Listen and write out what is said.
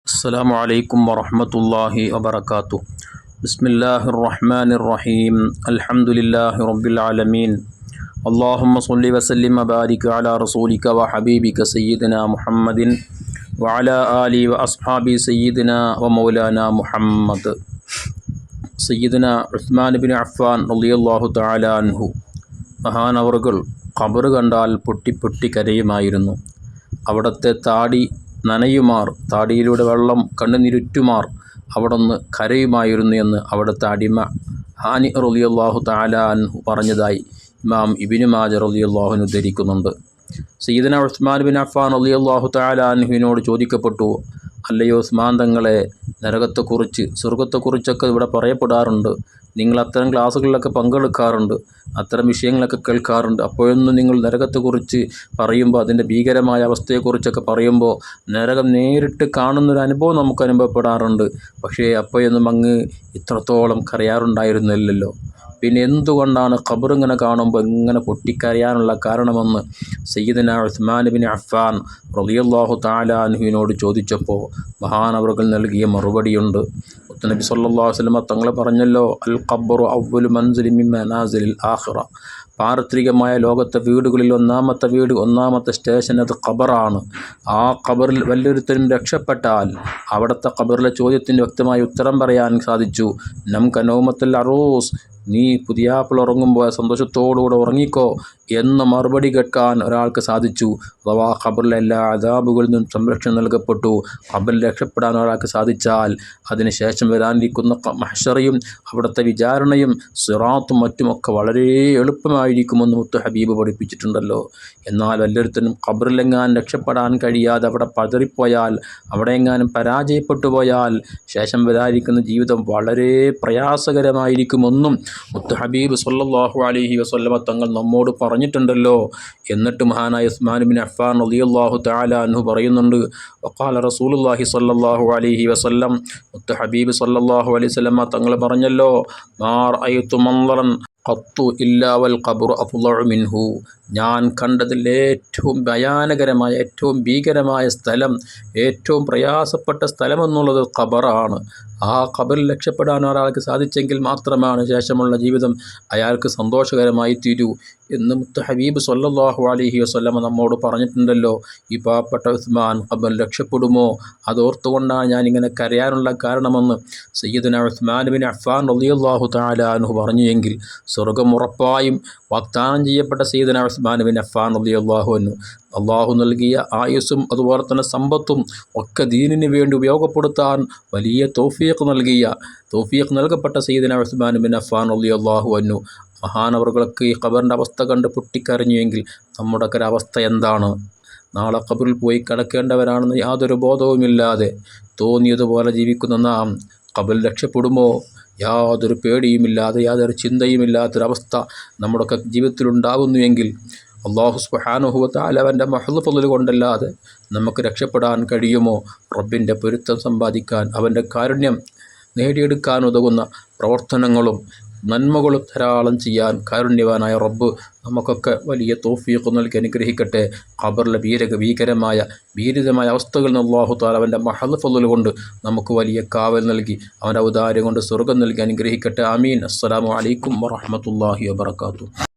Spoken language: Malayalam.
السلام عليكم ورحمة الله وبركاته. بسم الله الرحمن الرحيم. الحمد لله رب العالمين. اللهم صل وسلم وبارك على رسولك وحبيبك سيدنا محمد وعلى آله وأصحابه سيدنا ومولانا محمد. സയ്യിദുന ഉസ്മാൻ ബിൻ അഫ്ഫാൻ റളിയല്ലാഹു തആല അൻഹു മഹാനവറുകൾ ഖബർ കണ്ടാൽ പൊട്ടി പൊട്ടി കരയുമായിരുന്നു. അവിടുത്തെ താടി നനയുമാർ, താടിയിലൂടെ വെള്ളം കണ്ണുനിരുറ്റുമാർ അവിടുന്ന് കരയുമായിരുന്നു എന്ന് അവിടുത്തെ അടിമ ഹാനി റളിയല്ലാഹു തആല അൻഹു പറഞ്ഞതായി ഇമാം ഇബ്നു മാജ റളിയല്ലാഹു അൻഹു ഉദ്ധരിക്കുന്നുണ്ട്. സയ്യിദുന ഉസ്മാൻ ബിൻ അഫ്ഫാൻ റളിയല്ലാഹു തആല അൻഹുവിനോട് ചോദിക്കപ്പെട്ടു, അല്ലയോ ഉസ്മാൻ തങ്ങളെ, നരകത്തെക്കുറിച്ച് സ്വർഗത്തെക്കുറിച്ചൊക്കെ ഇവിടെ പറയപ്പെടാറുണ്ട്, നിങ്ങൾ അത്തരം ക്ലാസ്സുകളിലൊക്കെ പങ്കെടുക്കാറുണ്ട്, അത്തരം വിഷയങ്ങളൊക്കെ കേൾക്കാറുണ്ട്. അപ്പോഴൊന്നും നിങ്ങൾ നരകത്തെക്കുറിച്ച് പറയുമ്പോൾ, അതിൻ്റെ ഭീകരമായ അവസ്ഥയെക്കുറിച്ചൊക്കെ പറയുമ്പോൾ നരകം നേരിട്ട് കാണുന്നൊരു അനുഭവം നമുക്ക് അനുഭവപ്പെടാറുണ്ട്. പക്ഷേ അപ്പോഴൊന്നും അങ്ങ് ഇത്രത്തോളം കരയാറുണ്ടായിരുന്നില്ലല്ലോ. പിന്നെ എന്തുകൊണ്ടാണ് ഖബർ ഇങ്ങനെ കാണുമ്പോൾ ഇങ്ങനെ പൊട്ടിക്കരയാനുള്ള കാരണമെന്ന് സയ്യിദുന ഉസ്മാൻ ബിൻ അഫ്ഫാൻ റളിയല്ലാഹു തആല അൻഹുവിനോട് ചോദിച്ചപ്പോൾ മഹാനവറുകൾ നൽകിയ മറുപടിയുണ്ട്. നബി സല്ലല്ലാഹു അലൈഹി വസല്ലം തങ്ങൾ പറഞ്ഞല്ലോ, അൽ ഖബ്റു അവ്വലു മൻസിലി മിൻ മനാസിലിൽ ആഖിറ. പാരത്രികമായ ലോകത്തെ വീടുകളിൽ ഒന്നാമത്തെ സ്റ്റേഷൻ അത് ഖബറാണ്. ആ ഖബറിൽ വല്ലൊരുത്തരും രക്ഷപ്പെട്ടാൽ അവിടുത്തെ ഖബറിലെ ചോദ്യത്തിന് വ്യക്തമായി ഉത്തരം പറയാൻ സാധിച്ചു. നമുക്ക് നൗമത്തുൽ അറൂസ്, നീ പുതിയാപ്പിൾ ഉറങ്ങുമ്പോൾ സന്തോഷത്തോടുകൂടെ ഉറങ്ങിക്കോ എന്ന് മറുപടി കേൾക്കാൻ ഒരാൾക്ക് സാധിച്ചു. അഥവാ ഖബറിലെ എല്ലാ അദാബുകളിൽ നിന്നും സംരക്ഷണം നൽകപ്പെട്ടു. ഖബറിൽ രക്ഷപ്പെടാൻ ഒരാൾക്ക് സാധിച്ചാൽ അതിനുശേഷം വരാനിരിക്കുന്ന മഹ്ശറയും അവിടുത്തെ വിചാരണയും സിറാത്തും മറ്റുമൊക്കെ വളരെ എളുപ്പമായിരിക്കുമെന്ന് മുത്ത് ഹബീബ് പഠിപ്പിച്ചിട്ടുണ്ടല്ലോ. എന്നാൽ വല്ലൊരുത്തനും ഖബറിലെങ്ങാനും രക്ഷപ്പെടാൻ കഴിയാതെ അവിടെ പതറിപ്പോയാൽ, അവിടെ എങ്ങാനും പരാജയപ്പെട്ടു പോയാൽ ശേഷം വരാനിരിക്കുന്ന ജീവിതം വളരെ പ്രയാസകരമായിരിക്കുമെന്നും മുത്ത് ഹബീബ് സല്ലല്ലാഹു അലൈഹി വസല്ലമ തങ്ങൾ നമ്മോട് പറഞ്ഞിട്ടുണ്ടല്ലോ. എന്നിട്ട് മഹാനായ ഉസ്മാൻ ബിൻ അഫ്ഫാൻ റളിയല്ലാഹു തആല അൻഹു പറയുന്നുണ്ട്, വഖാല റസൂലുള്ളാഹി സല്ലല്ലാഹു അലൈഹി വസല്ലം, മുത്ത് ഹബീബ് സല്ലല്ലാഹു അലൈഹി വസല്ലമ തങ്ങൾ പറഞ്ഞല്ലോ, മാ റഅയ്തു മൻളറൻ ഖത്തു ഇല്ലാ വൽ ഖബ്റു അഫ്ളഉ മിൻഹു. ഞാൻ കണ്ടതിൽ ഏറ്റവും ഭയാനകരമായ, ഏറ്റവും ഭീകരമായ സ്ഥലം, ഏറ്റവും പ്രയാസപ്പെട്ട സ്ഥലമെന്നുള്ളത് ഖബറാണ്. ആ ഖബറിൽ രക്ഷപ്പെടാൻ ഒരാൾക്ക് സാധിച്ചെങ്കിൽ മാത്രമാണ് ശേഷമുള്ള ജീവിതം അയാൾക്ക് സന്തോഷകരമായി തീരൂ എന്ന് മുത്ത് ഹബീബ് സല്ലല്ലാഹു അലൈഹി വസല്ലമ നമ്മോട് പറഞ്ഞിട്ടുണ്ടല്ലോ. ഈ പാവപ്പെട്ട ഉസ്മാൻ ഖബറിൽ രക്ഷപ്പെടുമോ അതോർത്തുകൊണ്ടാണ് ഞാനിങ്ങനെ കരയാനുള്ള കാരണമെന്ന് സയ്യിദുന ഉസ്മാൻ ബിൻ അഫ്ഫാൻ റളിയല്ലാഹു തആല അൻഹു പറഞ്ഞു എങ്കിൽ സ്വർഗ്ഗം ഉറപ്പായും വാഗ്ദാനം ചെയ്യപ്പെട്ട സയ്യിദുന ഉസ്മാൻ ബിൻ അഫ്ഫാൻ റളിയല്ലാഹു അൻഹു അള്ളാഹു നൽകിയ ആയുസ്സും അതുപോലെ തന്നെ സമ്പത്തും ഒക്കെ ദീനിന് വേണ്ടി ഉപയോഗപ്പെടുത്താൻ വലിയ തൗഫീഖ് നൽകപ്പെട്ട സയ്യിദുന ഉസ്മാൻ ബിൻ അഫ്ഫാൻ റളിയല്ലാഹു അൻഹു മഹാനവറുകൾക്ക് ഈ ഖബറിൻ്റെ അവസ്ഥ കണ്ട് പൊട്ടിക്കരഞ്ഞുവെങ്കിൽ നമ്മുടെയൊക്കെ അവസ്ഥ എന്താണ്? നാളെ ഖബറിൽ പോയി കിടക്കേണ്ടവരാണെന്ന് യാതൊരു ബോധവുമില്ലാതെ തോന്നിയതുപോലെ ജീവിക്കുന്ന നാം ഖബറിൽ രക്ഷപ്പെടുമോ? യാതൊരു പേടിയുമില്ലാതെ, യാതൊരു ചിന്തയുമില്ലാത്തൊരവസ്ഥ നമ്മുടെയൊക്കെ ജീവിതത്തിലുണ്ടാകുന്നുവെങ്കിൽ അല്ലാഹു സുബ്ഹാനഹു വ തആല അവൻ്റെ മഹ്ള് ഫള് കൊണ്ടല്ലാതെ നമുക്ക് രക്ഷപ്പെടാൻ കഴിയുമോ? റബ്ബിൻ്റെ പൊരുത്തം സമ്പാദിക്കാൻ, അവൻ്റെ കാരുണ്യം നേടിയെടുക്കാൻ ഉതകുന്ന പ്രവർത്തനങ്ങളും നന്മകളും ധാരാളം ചെയ്യാൻ കാരുണ്യവാനായ റബ്ബ് നമുക്കൊക്കെ വലിയ തൗഫീഖ് നൽകി അനുഗ്രഹിക്കട്ടെ. ഖബറിലെ ഭീകരമായ അവസ്ഥകളിൽ നിന്ന് അല്ലാഹു തആല അവൻ്റെ മഹ്ള് ഫള് കൊണ്ട് നമുക്ക് വലിയ കാവൽ നൽകി അവൻ്റെ ഔദാര്യം കൊണ്ട് സ്വർഗ്ഗം നൽകി അനുഗ്രഹിക്കട്ടെ. ആമീൻ. അസ്സലാമു അലൈക്കും വറഹ്മത്തുള്ളാഹി വബറകാതുഹു.